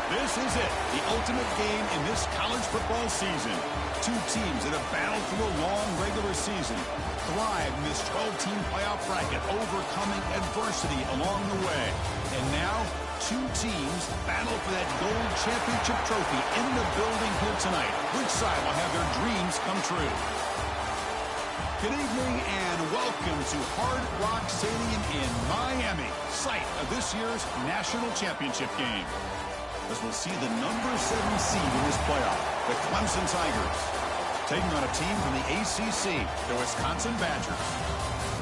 This is it, the ultimate game in this college football season. Two teams that have battled through a long regular season, thrived in this 12-team playoff bracket, overcoming adversity along the way. And now, two teams battle for that gold championship trophy in the building here tonight. Which side will have their dreams come true? Good evening and welcome to Hard Rock Stadium in Miami, site of this year's national championship game. As we'll see the number 7 seed in this playoff, the Clemson Tigers, taking on a team from the ACC, the Wisconsin Badgers.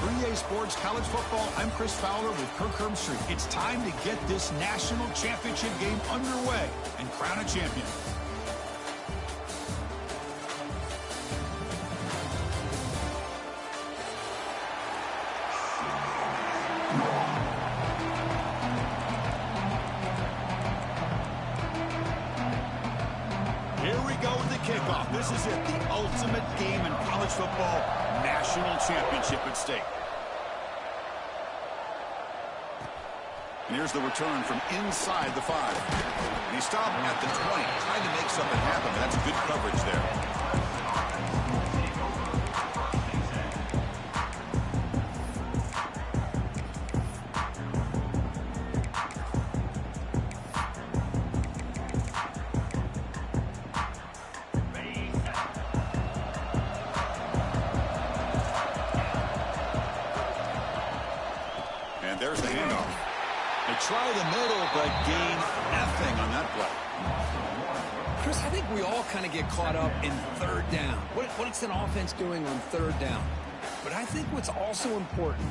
For EA Sports College Football, I'm Chris Fowler with Kirk Herbstreit. It's time to get this national championship game underway and crown a champion. Kickoff. This is it, the ultimate game in college football, national championship at stake. And here's the return from inside the 5. And he stopped at the 20, trying to make something happen. That's good coverage there. There's the handoff. They try the middle, but gain nothing on that play. Chris, I think we all kind of get caught up in third down. What's an offense doing on third down? But I think what's also important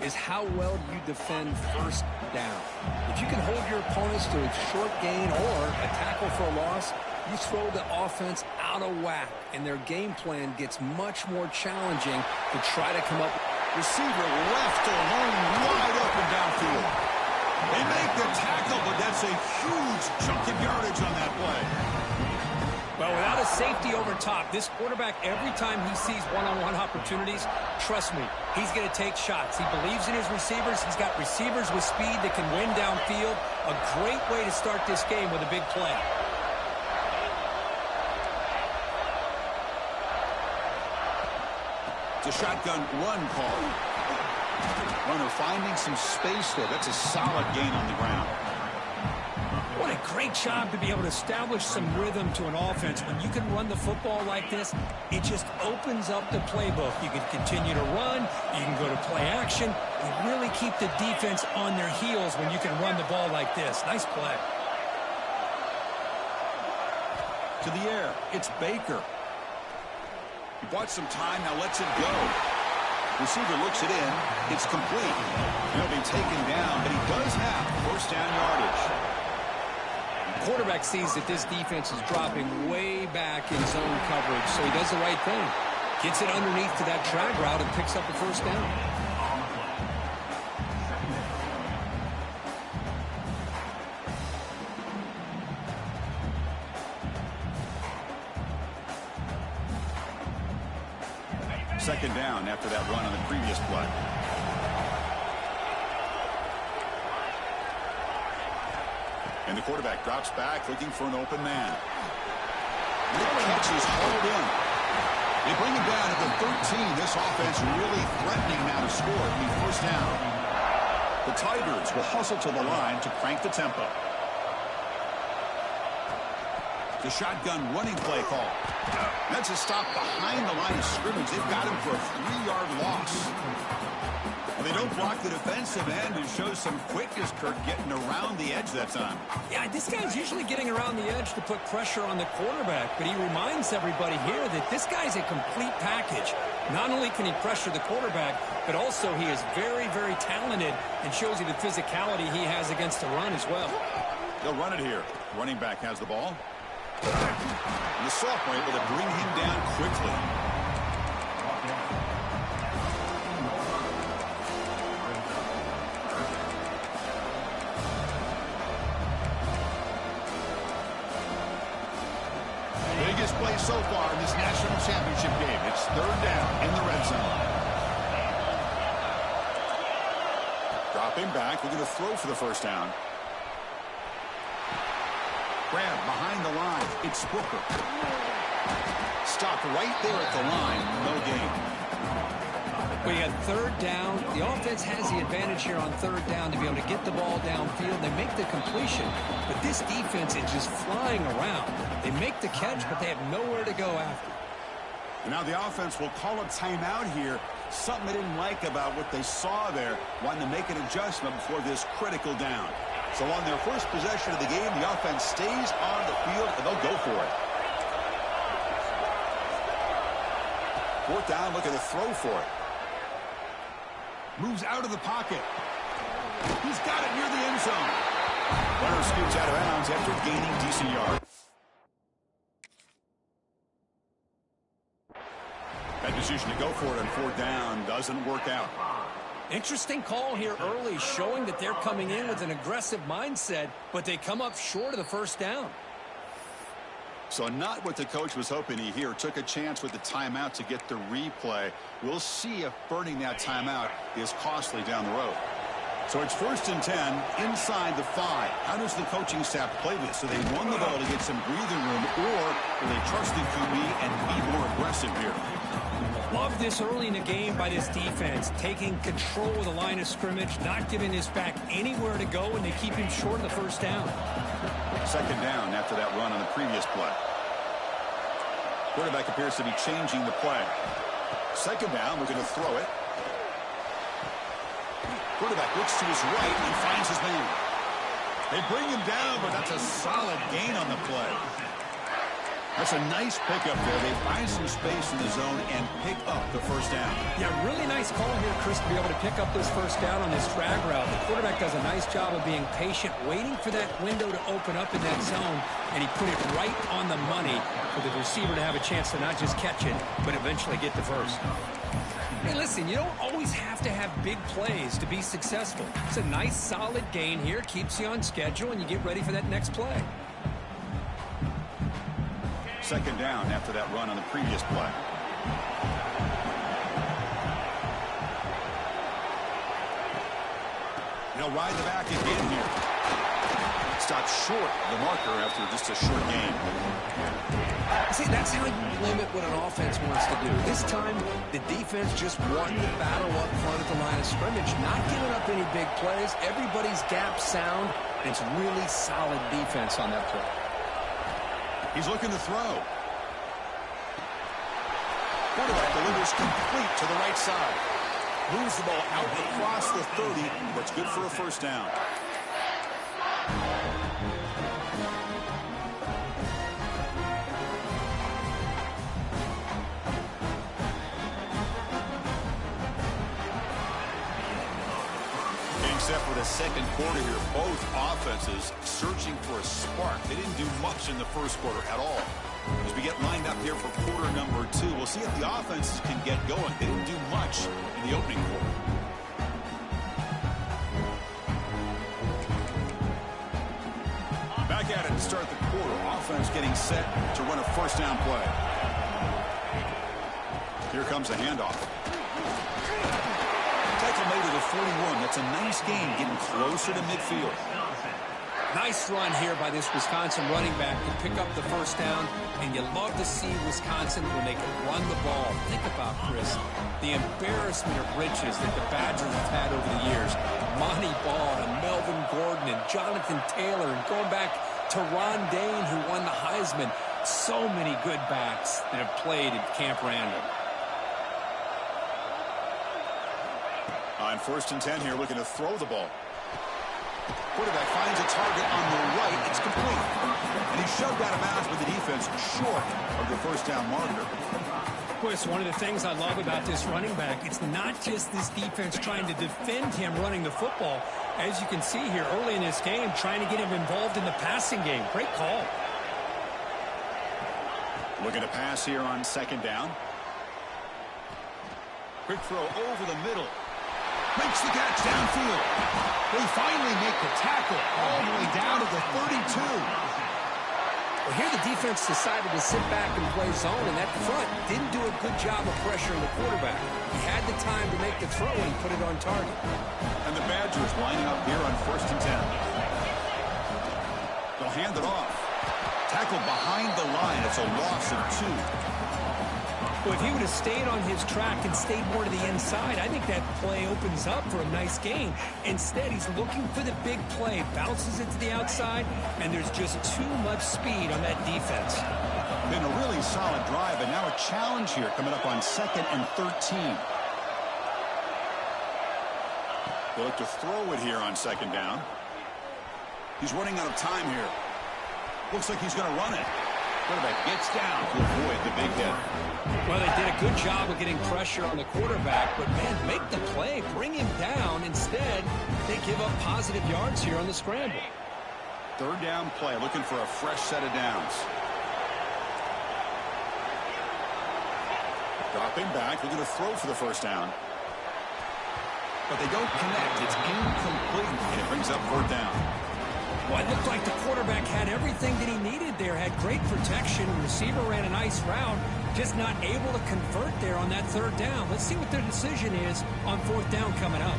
is how well you defend first down. If you can hold your opponents to a short gain or a tackle for a loss, you throw the offense out of whack, and their game plan gets much more challenging to try to come up. Receiver left alone, wide open downfield. They make the tackle, but that's a huge chunk of yardage on that play. Well, without a safety over top, this quarterback, every time he sees one-on-one opportunities, trust me, he's going to take shots. He believes in his receivers. He's got receivers with speed that can win downfield. A great way to start this game with a big play. It's a shotgun run call. Runner finding some space there. That's a solid gain on the ground. What a great job to be able to establish some rhythm to an offense. When you can run the football like this, it just opens up the playbook. You can continue to run. You can go to play action. You really keep the defense on their heels when you can run the ball like this. Nice play. To the air. It's Baker. He bought some time, now lets it go. Receiver looks it in. It's complete. He'll be taken down, but he does have first down yardage. The quarterback sees that this defense is dropping way back in zone coverage, so he does the right thing. Gets it underneath to that drag route and picks up the first down. Second down after that run on the previous play. And the quarterback drops back looking for an open man. The catch is hauled in. They bring him down at the 13. This offense really threatening now to score. It'll be first down. The Tigers will hustle to the line to crank the tempo. The shotgun running play call. That's a stop behind the line of scrimmage. They've got him for a 3-yard loss. And they don't block the defensive end, who shows some quickness, Kirk, getting around the edge that time. Yeah, this guy's usually getting around the edge to put pressure on the quarterback, but he reminds everybody here that this guy's a complete package. Not only can he pressure the quarterback, but also he is very, very talented and shows you the physicality he has against the run as well. They'll run it here. Running back has the ball. And the sophomore able to bring him down quickly. Biggest play so far in this national championship game. It's third down in the red zone. Drop him back. We're going to throw for the first down. Grab behind the line. It's Booker. Stopped right there at the line. No gain. Well, you got third down. The offense has the advantage here on third down to be able to get the ball downfield. They make the completion, but this defense is just flying around. They make the catch, but they have nowhere to go after. And now the offense will call a timeout here. Something they didn't like about what they saw there. Wanting to make an adjustment before this critical down. So on their first possession of the game, the offense stays on the field, and they'll go for it. Fourth down, looking to throw for it. Moves out of the pocket. He's got it near the end zone. Runner scoots out of bounds after gaining decent yards. That decision to go for it on fourth down doesn't work out. Interesting call here early, showing that they're coming in with an aggressive mindset, but they come up short of the first down. So not what the coach was hoping to hear. Took a chance with the timeout to get the replay. We'll see if burning that timeout is costly down the road. So it's 1st and 10 inside the 5. How does the coaching staff play this? So they won the ball to get some breathing room, or will they trust the QB and be more aggressive here? Love this early in the game by this defense, taking control of the line of scrimmage, not giving this back anywhere to go, and they keep him short of the first down. Second down after that run on the previous play. Quarterback appears to be changing the play. Second down, we're going to throw it. Quarterback looks to his right and finds his man. They bring him down, but that's a solid gain on the play. That's a nice pickup there. They find some space in the zone and pick up the first down. Yeah, really nice call here, Chris, to be able to pick up this first down on this drag route. The quarterback does a nice job of being patient, waiting for that window to open up in that zone, and he put it right on the money for the receiver to have a chance to not just catch it, but eventually get the first. Hey, listen, you don't always have to have big plays to be successful. It's a nice, solid gain here, keeps you on schedule, and you get ready for that next play. Second down after that run on the previous play. He'll ride the back again here. Stopped short of the marker after just a short gain. See, that's how you limit what an offense wants to do. This time, the defense just wanted to battle up front at the line of scrimmage, not giving up any big plays. Everybody's gap sound, and it's really solid defense on that play. He's looking to throw. Quarterback delivers complete to the right side. Moves the ball out across the 30. That's good for a first down. Except for the second quarter here, both offenses searching for a spark. They didn't do much in the first quarter at all. As we get lined up here for quarter number 2, we'll see if the offenses can get going. They didn't do much in the opening quarter. Back at it to start the quarter. Offense getting set to run a first down play. Here comes the handoff. Tackle made at the 41. That's a nice gain, getting closer to midfield. Nice run here by this Wisconsin running back to pick up the first down, and you love to see Wisconsin when they can run the ball. Think about, Chris, the embarrassment of riches that the Badgers have had over the years. Monty Ball and Melvin Gordon and Jonathan Taylor, and going back to Ron Dane, who won the Heisman. So many good backs that have played at Camp Randall. On 1st and 10 here, looking to throw the ball. Quarterback finds a target on the right. It's complete. And he's shoved out of bounds with the defense short of the first down marker. Boy, it's one of the things I love about this running back. It's not just this defense trying to defend him running the football. As you can see here early in this game, trying to get him involved in the passing game. Great call. Looking to pass here on second down. Quick throw over the middle. Makes the catch downfield. They finally make the tackle all the way down to the 32. Well, here the defense decided to sit back and play zone, and at the front didn't do a good job of pressuring the quarterback. He had the time to make the throw, and he put it on target. And the Badgers lining up here on 1st and 10. They'll hand it off. Tackled behind the line. It's a loss of 2. Well, if he would have stayed on his track and stayed more to the inside, I think that play opens up for a nice gain. Instead, he's looking for the big play, bounces it to the outside, and there's just too much speed on that defense. Been a really solid drive, and now a challenge here coming up on 2nd and 13. They'll look to throw it here on 2nd down. He's running out of time here. Looks like he's going to run it. Quarterback gets down to avoid the big hit. Well, they did a good job of getting pressure on the quarterback, but, man, make the play, bring him down. Instead, they give up positive yards here on the scramble. 3rd down play, looking for a fresh set of downs. Dropping back, looking to throw for the 1st down. But they don't connect. It's incomplete, and it brings up 4th down. Well, it looked like the quarterback had everything that he needed there, had great protection. The receiver ran a nice route, just not able to convert there on that 3rd down. Let's see what their decision is on 4th down coming up.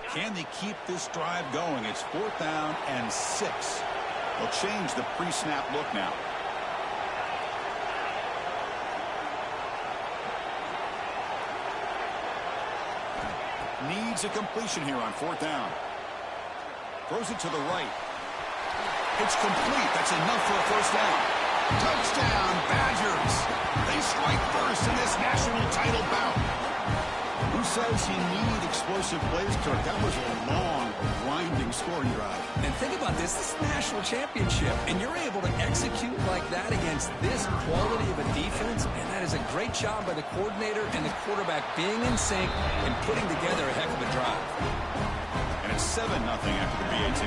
Can they keep this drive going? It's 4th down and 6. They'll change the pre-snap look now. Needs a completion here on 4th down. Throws it to the right. It's complete. That's enough for a 1st down. Touchdown, Badgers. They strike first in this national title bout. Who says you need explosive plays, Kirk? That was a long, grinding scoring drive. And think about this. This is a national championship, and you're able to execute like that against this quality of a defense, and that is a great job by the coordinator and the quarterback being in sync and putting together a heck of a drive. And it's 7-0 after the BAT.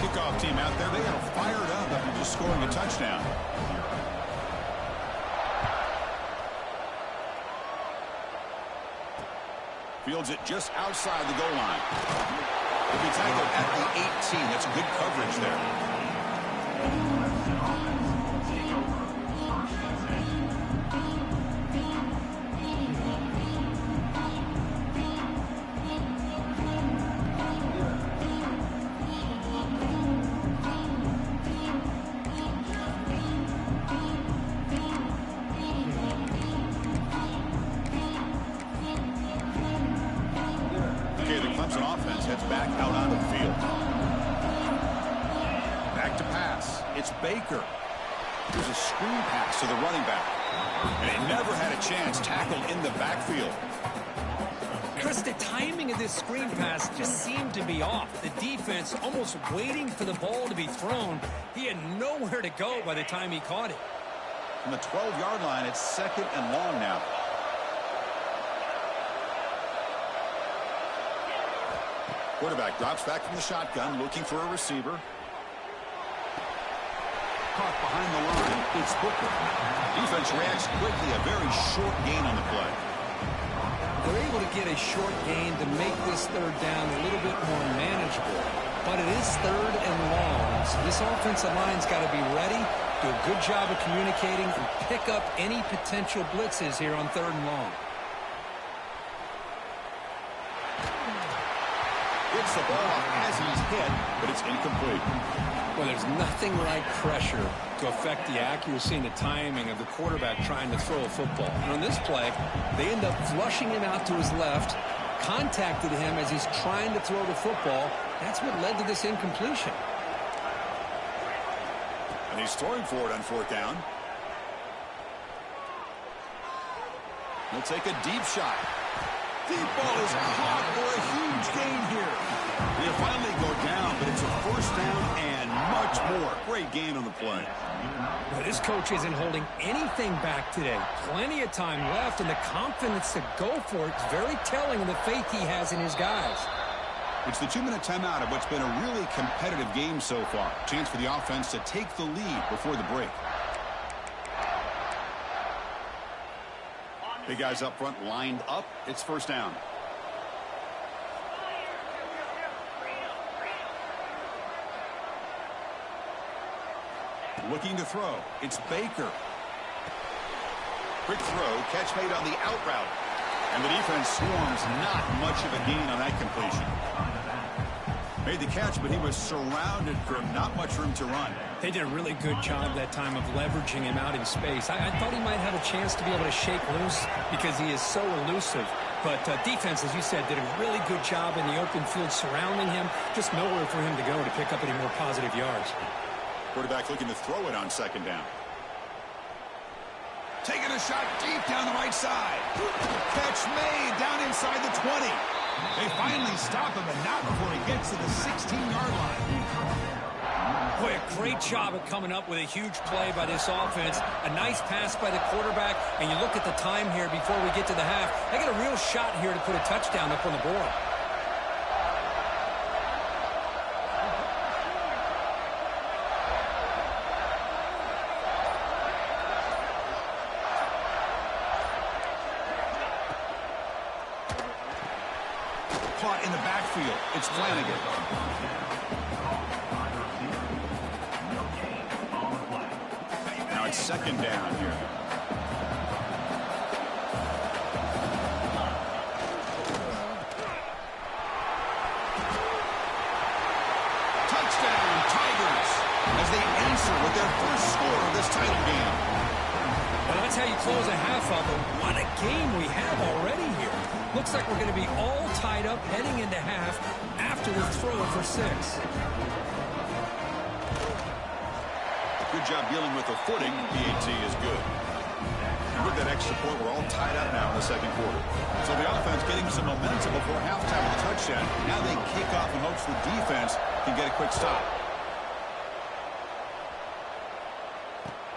Kickoff team out there, they are fired up after just scoring a touchdown. Fields it just outside the goal line. He'll be tackled at the 18. That's good coverage there. Offense heads back out onto the field. Back to pass. It's Baker. There's a screen pass to the running back. And he never had a chance, tackled in the backfield. Chris, the timing of this screen pass just seemed to be off. The defense almost waiting for the ball to be thrown. He had nowhere to go by the time he caught it. From the 12-yard line, it's 2nd and long now. Quarterback drops back from the shotgun, looking for a receiver. Caught behind the line. It's Booker. Defense reacts quickly. A very short gain on the play. They're able to get a short gain to make this 3rd down a little bit more manageable. But it is 3rd and long. So this offensive line's got to be ready, do a good job of communicating, and pick up any potential blitzes here on 3rd and long. Gets the ball as he's hit, but it's incomplete. Well, there's nothing like pressure to affect the accuracy and the timing of the quarterback trying to throw a football. And on this play, they end up flushing him out to his left, contacted him as he's trying to throw the football. That's what led to this incompletion. And he's throwing for it on 4th down. He'll take a deep shot. Deep ball is caught for a huge gain here. He'll finally go down, but it's a 1st down and much more. Great gain on the play. Well, this coach isn't holding anything back today. Plenty of time left, and the confidence to go for it is very telling of the faith he has in his guys. It's the 2-minute timeout of what's been a really competitive game so far. Chance for the offense to take the lead before the break. Big guys up front lined up. It's 1st down. Looking to throw. It's Baker. Quick throw. Catch made on the out route. And the defense swarms. Not much of a gain on that completion. Made the catch, but he was surrounded for not much room to run. They did a really good job that time of leveraging him out in space. I thought he might have a chance to be able to shake loose because he is so elusive. But defense, as you said, did a really good job in the open field surrounding him. Just nowhere for him to go to pick up any more positive yards. Quarterback looking to throw it on second down. Taking a shot deep down the right side. Catch made down inside the 20. They finally stop him, and not before he gets to the 16-yard line. Boy, a great job at coming up with a huge play by this offense. A nice pass by the quarterback, and you look at the time here before we get to the half. They got a real shot here to put a touchdown up on the board. Caught in the backfield. It's Flanagan. Now it's second down here. Touchdown, Tigers, as they answer with their first score of this title game. Well, that's how you close a half of it. What a game we have already here. Looks like we're going to be all tied up heading into half after this throw for 6. Good job dealing with the footing. PAT is good. And with that extra point, we're all tied up now in the second quarter. So the offense getting some momentum before halftime with a touchdown. Now they kick off in hopes the defense can get a quick stop.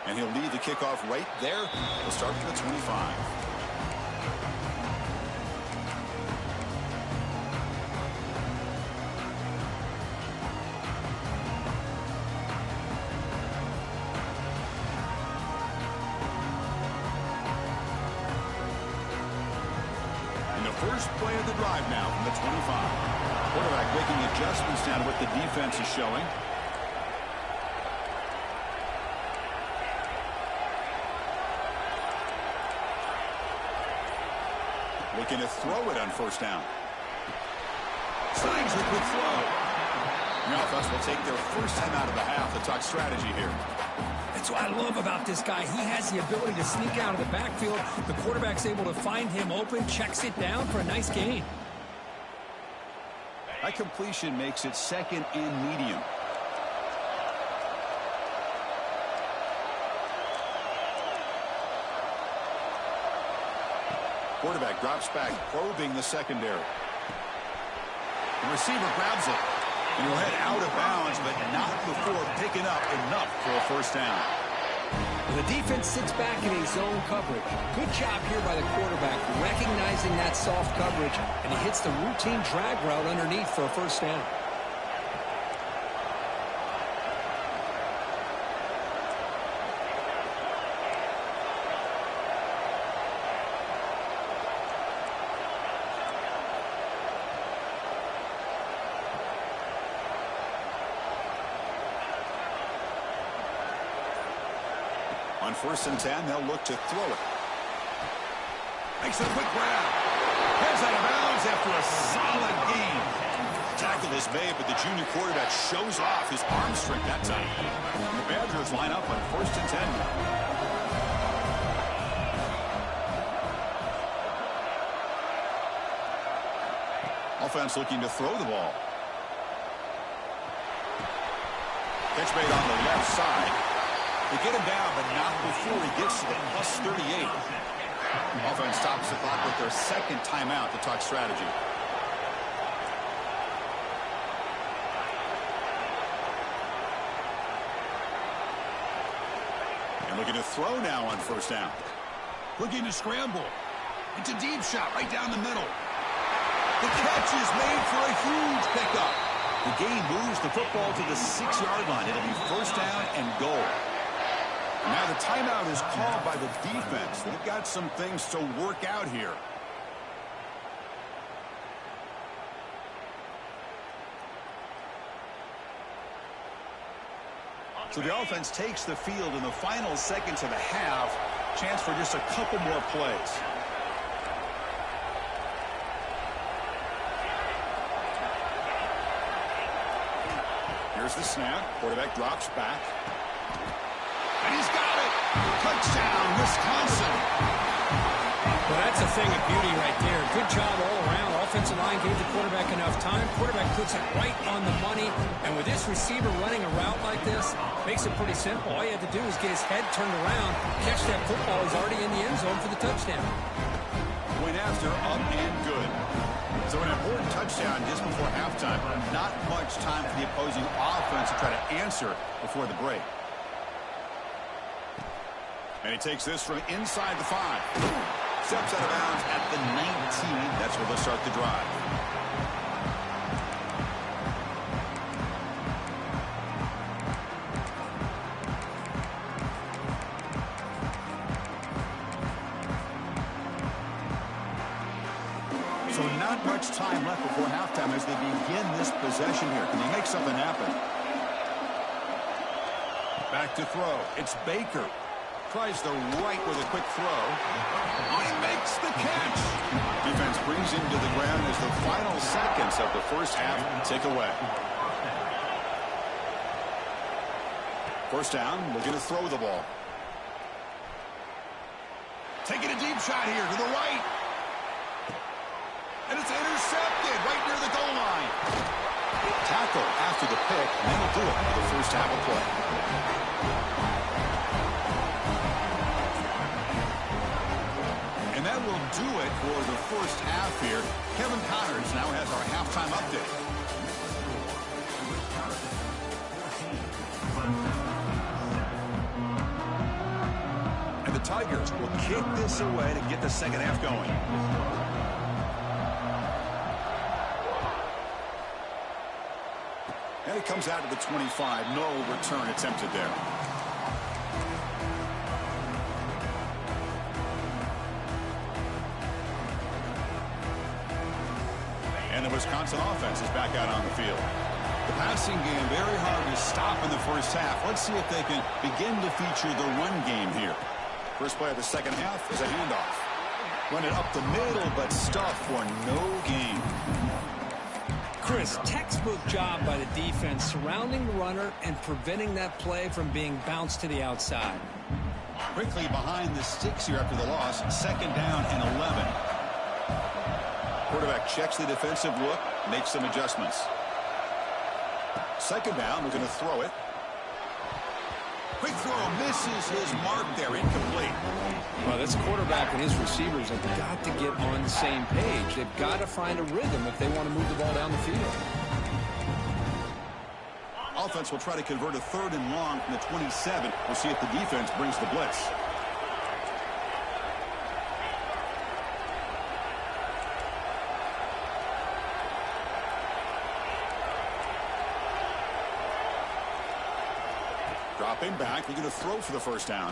And he'll lead the kickoff right there. We'll start from the 25. First play of the drive now from the 25. Quarterback making adjustments now to what the defense is showing. Looking to throw it on first down. Signs a quick throw. The offense will take their first time out of the half to talk strategy here. That's what I love about this guy. He has the ability to sneak out of the backfield. The quarterback's able to find him open, checks it down for a nice gain. That completion makes it second and medium. Quarterback drops back, probing the secondary. The receiver grabs it. And he'll head out of bounds, but not before picking up enough for a first down. The defense sits back in a zone coverage. Good job here by the quarterback, recognizing that soft coverage, and he hits the routine drag route underneath for a first down. On 1st and 10, they'll look to throw it. Makes a quick grab. Heads out of bounds after a solid gain. Tackle is made, but the junior quarterback shows off his arm strength that time. The Badgers line up on 1st and 10 now. Offense looking to throw the ball. Catch made on the left side. They get him down, but not before he gets to the plus 38. Offense stops the clock with their second timeout to talk strategy. And looking to throw now on first down. Looking to scramble. It's a deep shot right down the middle. The catch is made for a huge pickup. The gain moves the football to the 6-yard line. It'll be first down and goal. Now the timeout is called by the defense. They've got some things to work out here. So the offense takes the field in the final seconds of the half. Chance for just a couple more plays. Here's the snap. Quarterback drops back. And he's got it. Touchdown, Wisconsin. Well, that's a thing of beauty right there. Good job all around. Offensive line gave the quarterback enough time. Quarterback puts it right on the money. And with this receiver running a route like this, makes it pretty simple. All you have to do is get his head turned around, catch that football. He's already in the end zone for the touchdown. Went after, up and good. So an important touchdown just before halftime. Not much time for the opposing offense to try to answer before the break. And he takes this from inside the 5. Steps out of bounds at the 19. That's where they'll start the drive. So not much time left before halftime as they begin this possession here. Can they make something happen? Back to throw. It's Baker. Tries the right with a quick throw. Oh, he makes the catch. Defense brings him to the ground as the final seconds of the first half tick away. First down, looking to throw the ball. Taking a deep shot here to the right. And it's intercepted right near the goal line. Tackle after the pick, and that'll do it for the first half of play. And that will do it for the first half here. Kevin Connors now has our halftime update. And the Tigers will kick this away to get the second half going. And it comes out to the 25. No return attempted there. And the Wisconsin offense is back out on the field. The passing game very hard to stop in the first half. Let's see if they can begin to feature the run game here. First play of the second half is a handoff. Run it up the middle, but stuff for no gain. Chris, textbook job by the defense surrounding the runner and preventing that play from being bounced to the outside. Quickly behind the sticks here after the loss. Second down and 11. Quarterback checks the defensive look, makes some adjustments. Second down, we're going to throw it. Quick throw, misses his mark there, incomplete. Well, this quarterback and his receivers have got to get on the same page. They've got to find a rhythm if they want to move the ball down the field. Offense will try to convert a third and long from the 27. We'll see if the defense brings the blitz. Dropping back, he's going to throw for the first down.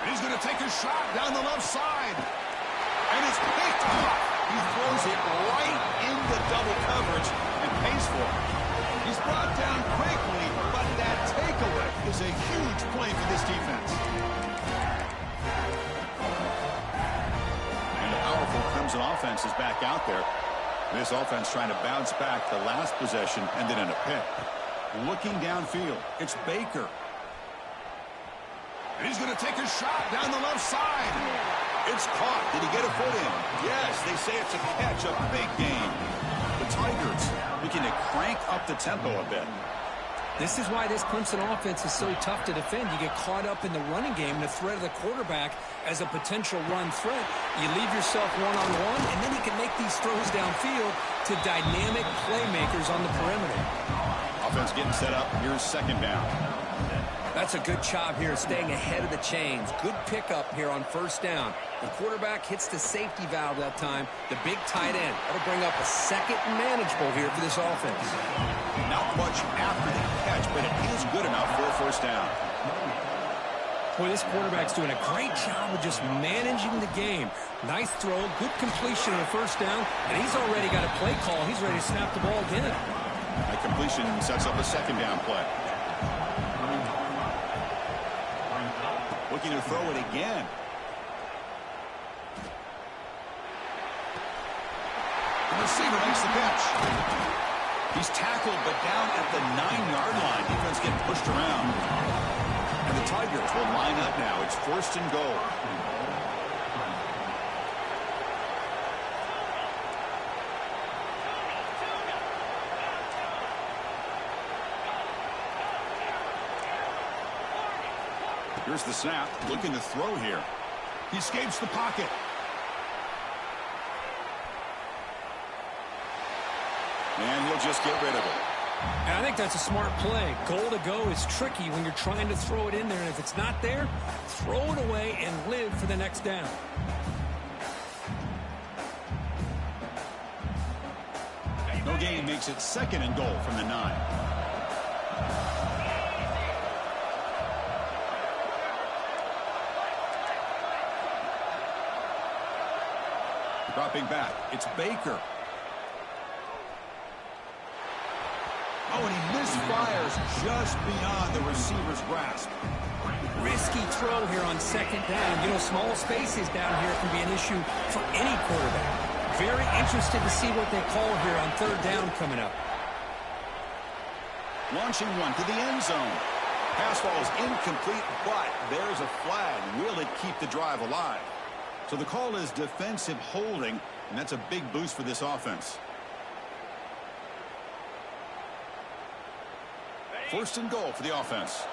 And he's going to take a shot down the left side. And it's picked off. He throws it right into double coverage and pays for it. He's brought down quickly, but that takeaway is a huge play for this defense. And the powerful Clemson offense is back out there. This offense trying to bounce back the last possession, ended in a pick. Looking downfield, it's Baker. And he's going to take a shot down the left side. It's caught. Did he get a foot in? Yes, they say it's a catch, a big gain. The Tigers looking to crank up the tempo a bit. This is why this Clemson offense is so tough to defend. You get caught up in the running game, the threat of the quarterback as a potential run threat. You leave yourself one-on-one, and then you can make these throws downfield to dynamic playmakers on the perimeter. Offense getting set up. Here's second down. That's a good job here staying ahead of the chains. Good pickup here on first down. The quarterback hits the safety valve that time. The big tight end. That'll bring up a second and manageable here for this offense. Not much after the catch, but it is good enough for a first down. Boy, this quarterback's doing a great job of just managing the game. Nice throw, good completion on the first down, and he's already got a play call. He's ready to snap the ball again. That completion sets up a second down play. Looking to throw it again. The receiver makes the catch. He's tackled, but down at the 9-yard line. Defense getting pushed around. And the Tigers will line up now. It's 1st and goal. Here's the snap, looking to throw here. He escapes the pocket. And he'll just get rid of it. And I think that's a smart play. Goal to go is tricky when you're trying to throw it in there. And if it's not there, throw it away and live for the next down. No gain makes it 2nd and goal from the 9. Dropping back, it's Baker. Oh, and he misfires just beyond the receiver's grasp. Risky throw here on 2nd down. You know, small spaces down here can be an issue for any quarterback. Very interested to see what they call here on 3rd down coming up. Launching one to the end zone. Pass ball is incomplete, but there's a flag. Will it keep the drive alive? So the call is defensive holding, and that's a big boost for this offense. 1st and goal for the offense.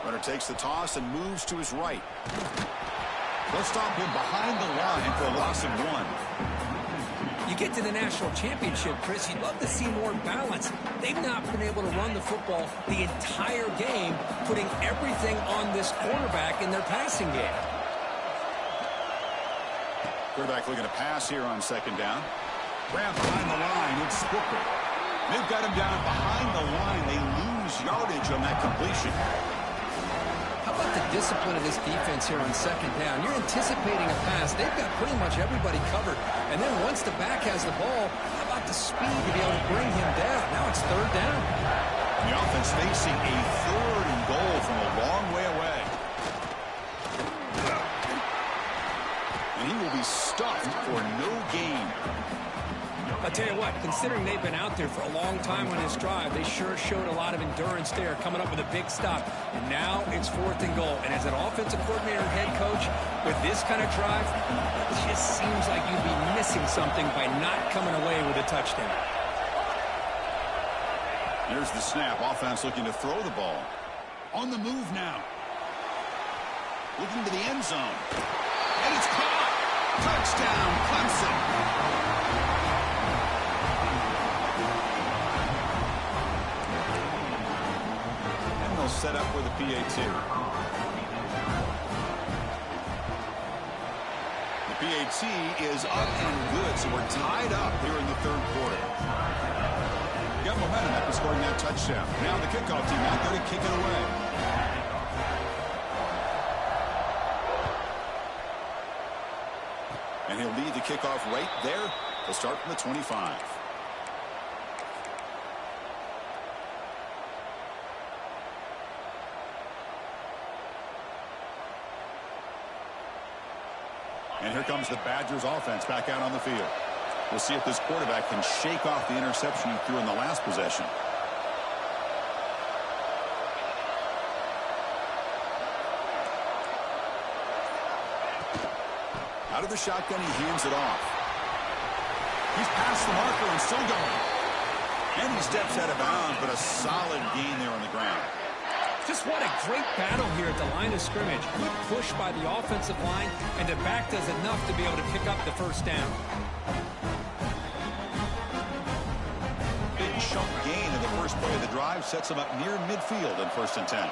Runner takes the toss and moves to his right. Let's stop him behind the line for a loss of 1. You get to the national championship, Chris, you'd love to see more balance. They've not been able to run the football the entire game, putting everything on this quarterback in their passing game. Quarterback looking to pass here on 2nd down. Grab behind the line, it's Booker. They've got him down behind the line. They lose yardage on that completion. How about the discipline of this defense here on 2nd down? You're anticipating a pass. They've got pretty much everybody covered. And then once the back has the ball, how about the speed to be able to bring him down? Now it's 3rd down. The offense facing a 3rd and goal from a long way away. And he will be stuffed for no gain. I'll tell you what, considering they've been out there for a long time on this drive, they sure showed a lot of endurance there, coming up with a big stop. And now it's 4th and goal. And as an offensive coordinator and head coach, with this kind of drive, it just seems like you'd be missing something by not coming away with a touchdown. Here's the snap. Offense looking to throw the ball. On the move now. Looking to the end zone. And it's caught. Touchdown, Clemson. Set up with a PAT. The PAT is up and good, so we're tied up here in the 3rd quarter. Got momentum after scoring that touchdown. Now the kickoff team out there to kick it away. And he'll lead the kickoff right there. He'll start from the 25. And here comes the Badgers offense back out on the field. We'll see if this quarterback can shake off the interception he threw in the last possession. Out of the shotgun, he hands it off. He's past the marker and still going. And he steps out of bounds, but a solid gain there on the ground. Just what a great battle here at the line of scrimmage. Good push by the offensive line, and the back does enough to be able to pick up the 1st down. Big chunk gain in the first play of the drive sets him up near midfield in 1st and 10.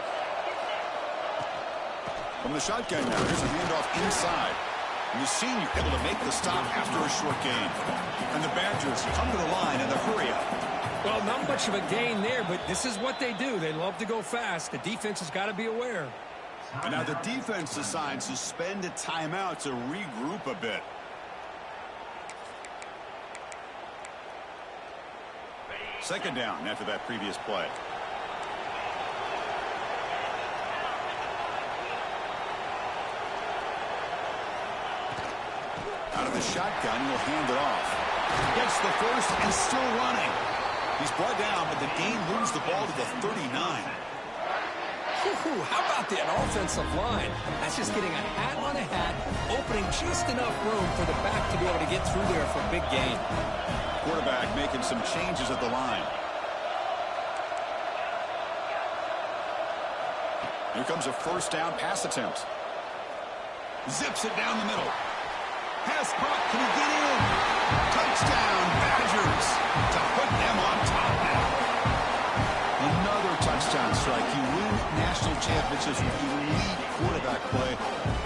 From the shotgun now, here's a handoff inside. And the senior able to make the stop after a short gain. And the Badgers come to the line in the hurry-up. Well, not much of a gain there, but this is what they do. They love to go fast. The defense has got to be aware. And now the defense decides to spend a timeout to regroup a bit. Second down after that previous play. Out of the the shotgun. He'll hand it off. Gets the first and still running. He's brought down, but the gain moves the ball to the 39. How about that offensive line? That's just getting a hat on a hat, opening just enough room for the back to be able to get through there for a big gain. Quarterback making some changes at the line. Here comes a first down pass attempt. Zips it down the middle. Pass caught. Can he get in? Touchdown, Badgers, to put them on top now. Another touchdown strike. You win national championships with elite quarterback play.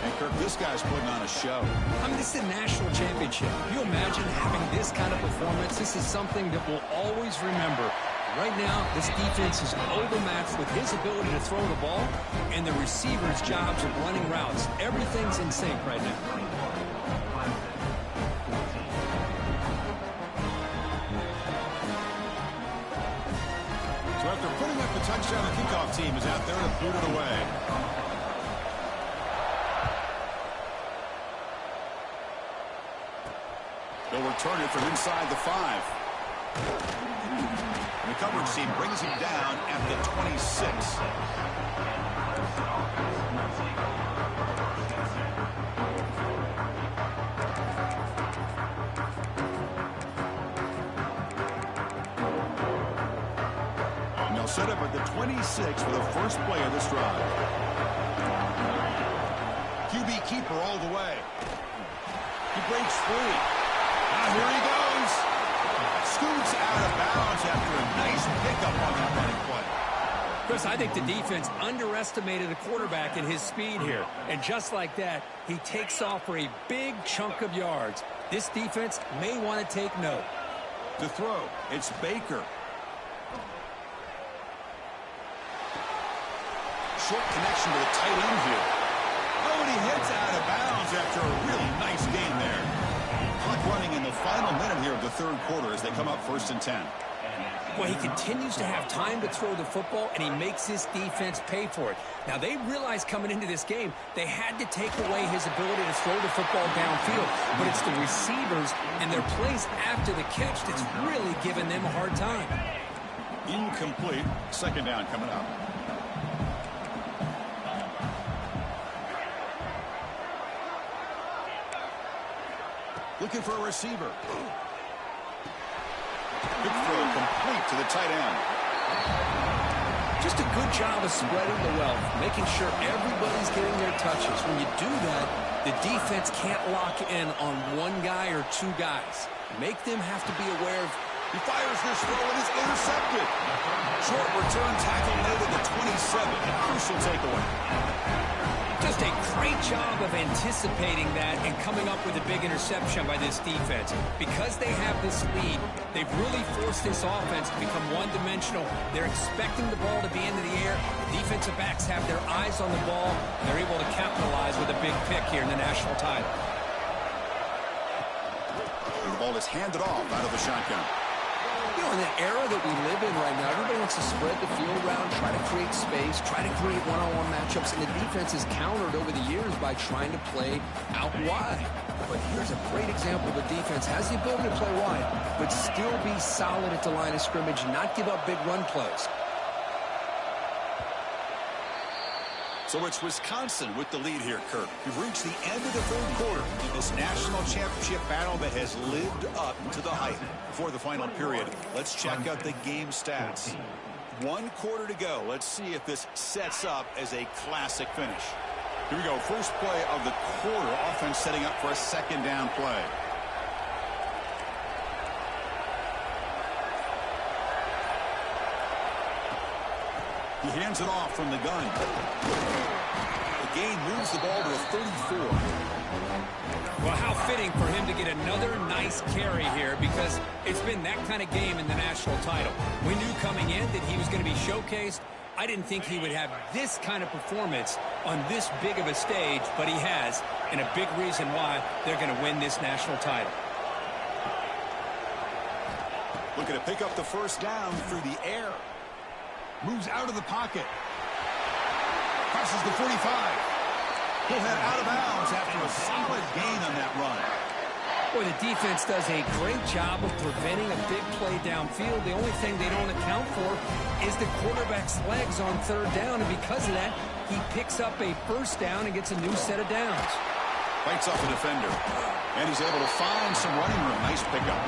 And, Kirk, this guy's putting on a show. I mean, this is a national championship. Can you imagine having this kind of performance? This is something that we'll always remember. Right now, this defense is overmatched with his ability to throw the ball and the receiver's jobs of running routes. Everything's in sync right now. So after putting up the touchdown, the kickoff team is out there to boot it away. They'll return it from inside the 5. And the coverage team brings him down at the 26. And they'll set up at the 26 for the first play of this drive. QB keeper all the way. He breaks free. Now here he goes. Scoots out of bounds after a nice pickup on that running play. Chris, I think the defense underestimated the quarterback and his speed here. And just like that, he takes off for a big chunk of yards. This defense may want to take note. To throw, it's Baker. Short connection to the tight end here. Oh, and he hits out of bounds after a really nice gain there. Clock running in the final minute here of the third quarter as they come up 1st and 10. Well, he continues to have time to throw the football, and he makes his defense pay for it. Now, they realized coming into this game they had to take away his ability to throw the football downfield, but it's the receivers and their plays after the catch that's really giving them a hard time. Incomplete. Second down coming up. Looking for a receiver. Big throw complete to the tight end. Just a good job of spreading the wealth, making sure everybody's getting their touches. When you do that, the defense can't lock in on one guy or two guys. Make them have to be aware of. He fires this throw and is intercepted. Short return tackle made at the 27. Crucial takeaway. Just a great job of anticipating that and coming up with a big interception by this defense. Because they have this lead, they've really forced this offense to become one-dimensional. They're expecting the ball to be into the air. The defensive backs have their eyes on the ball. They're able to capitalize with a big pick here in the national title. And the ball is handed off out of the shotgun. You know, in the era that we live in right now, everybody wants to spread the field around, try to create space, try to create one-on-one matchups, and the defense is countered over the years by trying to play out wide. But here's a great example. The defense has the ability to play wide, but still be solid at the line of scrimmage, not give up big run plays. So it's Wisconsin with the lead here, Kirk. We've reached the end of the third quarter in this national championship battle that has lived up to the hype. Before the final period, let's check out the game stats. 1 quarter to go. Let's see if this sets up as a classic finish. Here we go. First play of the quarter. Offense setting up for a second down play. He hands it off from the gun. The gain moves the ball to a 34. Well, how fitting for him to get another nice carry here, because it's been that kind of game in the national title. We knew coming in that he was going to be showcased. I didn't think he would have this kind of performance on this big of a stage, but he has, and a big reason why they're going to win this national title. Looking to pick up the first down through the air. Moves out of the pocket. Crosses the 45. He'll head out of bounds after a solid gain on that run. Boy, the defense does a great job of preventing a big play downfield. The only thing they don't account for is the quarterback's legs on third down, and because of that, he picks up a first down and gets a new set of downs. Fights off the defender, and he's able to find some running room. Nice pickup.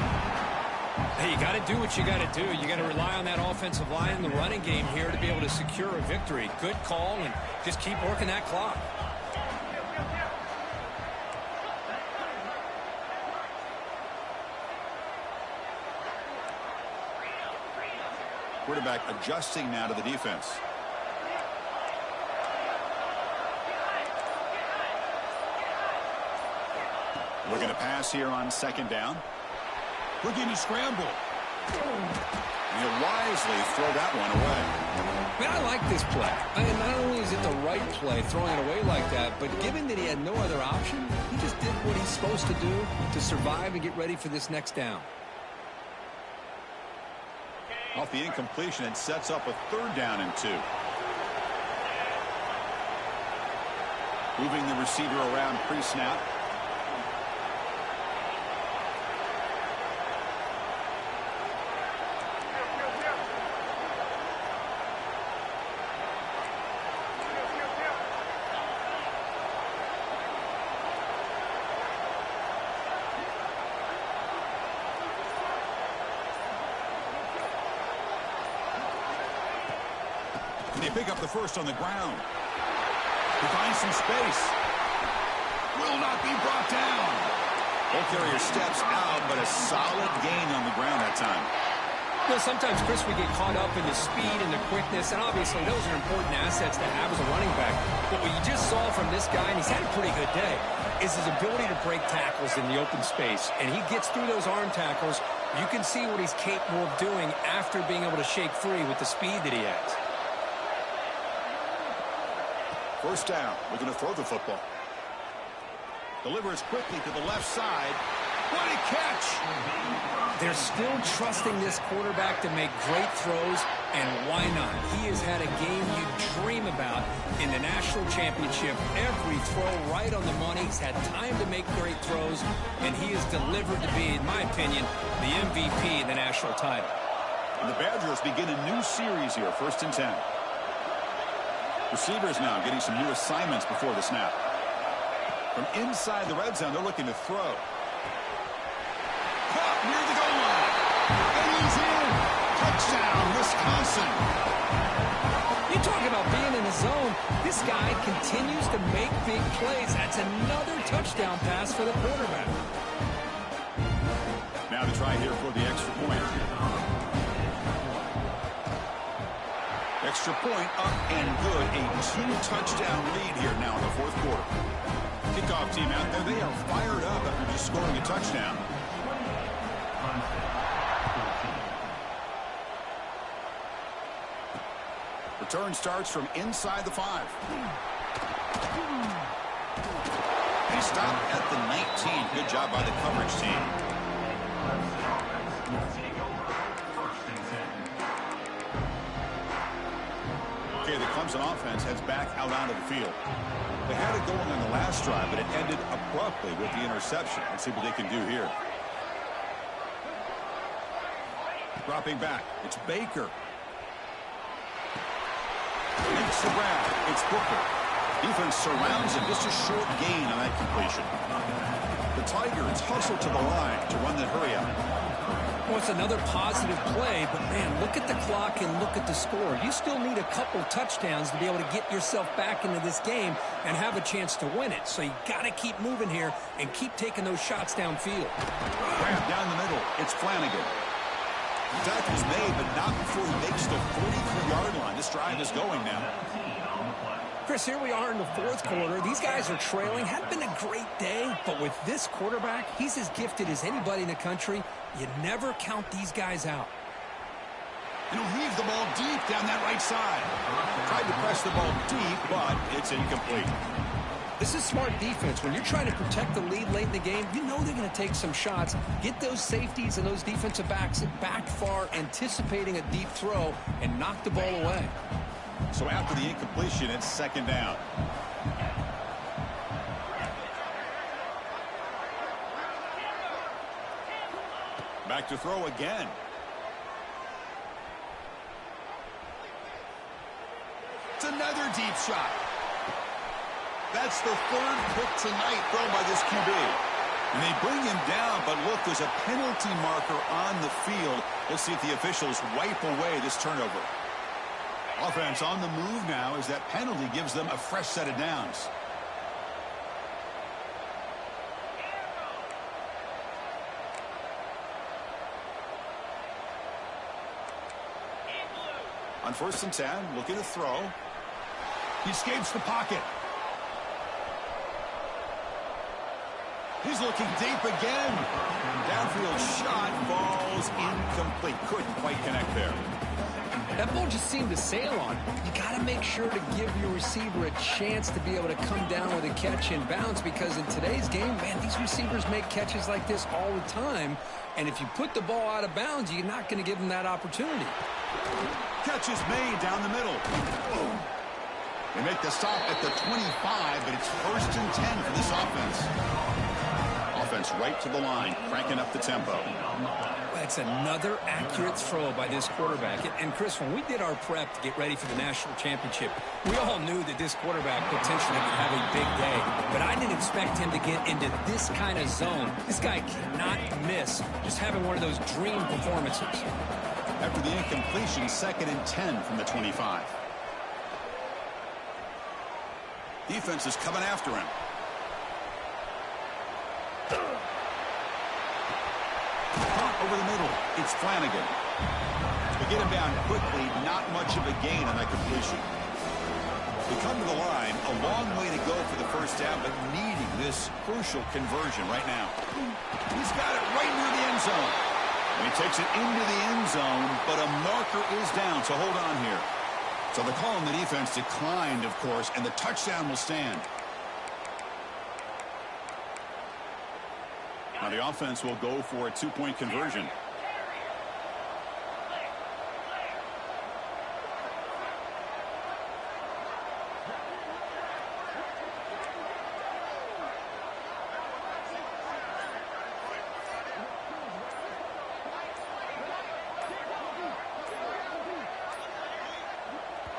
Hey, you got to do what you got to do. You got to rely on that offensive line in the running game here to be able to secure a victory. Good call, and just keep working that clock. Quarterback adjusting now to the defense. Looking to pass here on second down. Looking to scramble. And he'll wisely throw that one away. Man, I like this play. Not only is it the right play, throwing it away like that, but given that he had no other option, he just did what he's supposed to do to survive and get ready for this next down. Off the incompletion, it sets up a third down and 2. Moving the receiver around pre-snap. They pick up the first on the ground. He finds some space. Will not be brought down. Ball carrier steps out, but a solid gain on the ground that time. You know, sometimes, Chris, we get caught up in the speed and the quickness, and obviously those are important assets to have as a running back. But what you just saw from this guy, and he's had a pretty good day, is his ability to break tackles in the open space. And he gets through those arm tackles. You can see what he's capable of doing after being able to shake free with the speed that he has. First down. We're going to throw the football. Delivers quickly to the left side. What a catch! They're still trusting this quarterback to make great throws, and why not? He has had a game you dream about in the national championship. Every throw right on the money. He's had time to make great throws, and he has delivered to be, in my opinion, the MVP of the national title. And the Badgers begin a new series here, 1st and 10. Receivers now getting some new assignments before the snap. From inside the red zone, they're looking to throw. Caught near the goal line. And he's in. Touchdown, Wisconsin. You talk about being in the zone. This guy continues to make big plays. That's another touchdown pass for the quarterback. Now to try here for the extra point. Extra point up and good. A 2-touchdown lead here now in the 4th quarter. Kickoff team out there. They are fired up after just scoring a touchdown. Return starts from inside the 5. They stop at the 19. Good job by the coverage team. Okay, the Clemson offense heads back out onto the field. They had it going on the last drive, but it ended abruptly with the interception. Let's see what they can do here. Dropping back. It's Baker. Makes the grab. It's Booker. Defense surrounds him. Just a short gain on that completion. The Tigers hustle to the line to run the hurry up. Well, it's another positive play, but, man, look at the clock and look at the score. You still need a couple touchdowns to be able to get yourself back into this game and have a chance to win it. So you got to keep moving here and keep taking those shots downfield. Grab down the middle. It's Flanagan. The tackle's made, but not before he makes the 43-yard line. This drive is going now. Chris, here we are in the 4th quarter. These guys are trailing. Hadn't been a great day, but with this quarterback, he's as gifted as anybody in the country. You never count these guys out. And he'll leave the ball deep down that right side. Tried to press the ball deep, but it's incomplete. This is smart defense. When you're trying to protect the lead late in the game, you know they're going to take some shots. Get those safeties and those defensive backs back far, anticipating a deep throw, and knock the ball away. So after the incompletion, it's 2nd down. Back to throw again. It's another deep shot. That's the third pick tonight thrown by this QB. And they bring him down, but look, there's a penalty marker on the field. Let's see if the officials wipe away this turnover. Offense on the move now as that penalty gives them a fresh set of downs. On 1st and 10, looking to throw. He escapes the pocket. He's looking deep again. Downfield shot falls incomplete. Couldn't quite connect there. That ball just seemed to sail on him. You got to make sure to give your receiver a chance to be able to come down with a catch and bounce, because in today's game, man, these receivers make catches like this all the time. And if you put the ball out of bounds, you're not going to give them that opportunity. Catch is made down the middle. They make the stop at the 25, but it's 1st and 10 for this offense. Offense right to the line, cranking up the tempo. That's another accurate throw by this quarterback. And Chris, when we did our prep to get ready for the national championship, we all knew that this quarterback potentially could have a big day. But I didn't expect him to get into this kind of zone. This guy cannot miss just having one of those dream performances. After the incompletion, 2nd and 10 from the 25. Defense is coming after him. Over the middle, it's Flanagan. They get him down quickly, not much of a gain on that completion. They come to the line, a long way to go for the 1st down, but needing this crucial conversion right now. He's got it right near the end zone. And he takes it into the end zone, but a marker is down, so hold on here. So the call on the defense declined, of course, and the touchdown will stand. Now the offense will go for a 2-point conversion.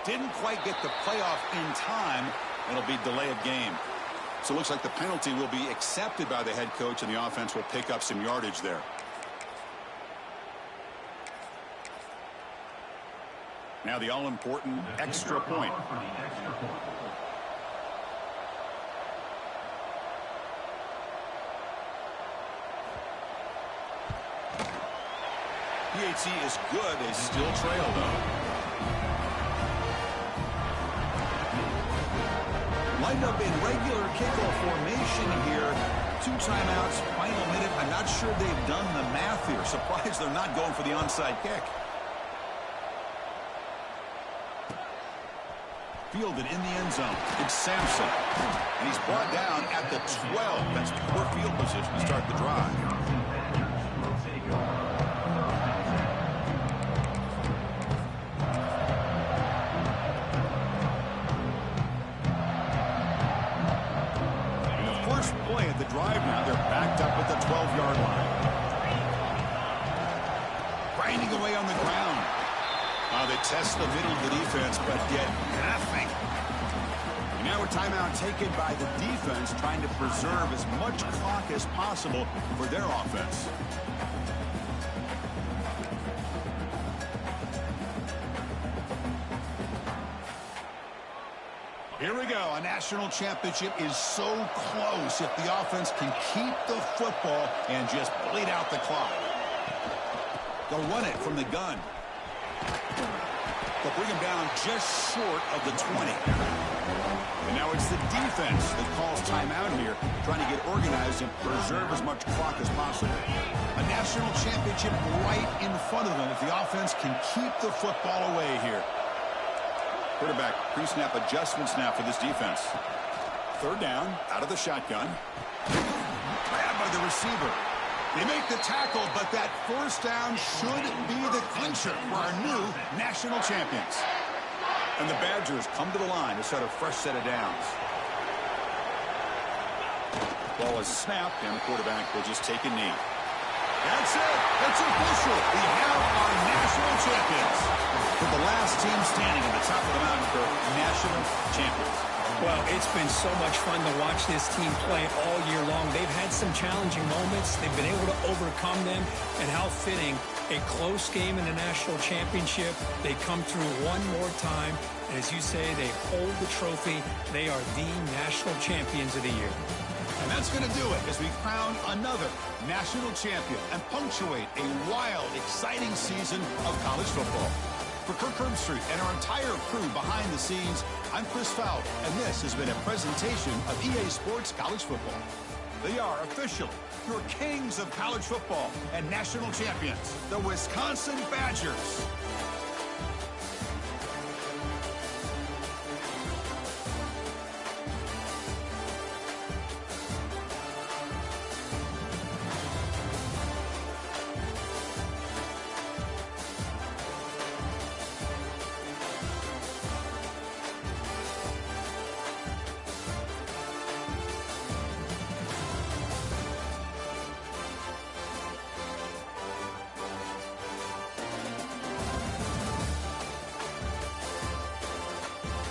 Didn't quite get the playoff in time. It'll be delay of game. So it looks like the penalty will be accepted by the head coach, and the offense will pick up some yardage there. Now the all-important extra point. PAT is good. They still trail, though. Lined up in regular kickoff formation here. 2 timeouts, final minute. I'm not sure they've done the math here. Surprised they're not going for the onside kick. Fielded in the end zone. It's Sampson. And he's brought down at the 12. That's poor field position to start the drive. Drive now. They're backed up at the 12-yard line. Grinding away on the ground. They test the middle of the defense, but get nothing. And now a timeout taken by the defense, trying to preserve as much clock as possible for their offense. Here we go. A national championship is so close if the offense can keep the football and just bleed out the clock. They'll run it from the gun. They'll bring him down just short of the 20. And now it's the defense that calls timeout here, trying to get organized and preserve as much clock as possible. A national championship right in front of them if the offense can keep the football away here. Quarterback pre-snap adjustments now for this defense. 3rd down, out of the shotgun. Grabbed by the receiver. They make the tackle, but that 1st down should be the clincher for our new national champions. And the Badgers come to the line to set a fresh set of downs. Ball is snapped, and the quarterback will just take a knee. That's it. It's official. We have our national champions. For the last team standing at the top of the mountain for national champions. Well, it's been so much fun to watch this team play all year long. They've had some challenging moments. They've been able to overcome them. And how fitting, a close game in the national championship. They come through one more time. And as you say, they hold the trophy. They are the national champions of the year. And that's going to do it as we crown another national champion and punctuate a wild, exciting season of college football. For Kirk Herbstreit and our entire crew behind the scenes, I'm Chris Fowler, and this has been a presentation of EA Sports College Football. They are officially your kings of college football and national champions, the Wisconsin Badgers.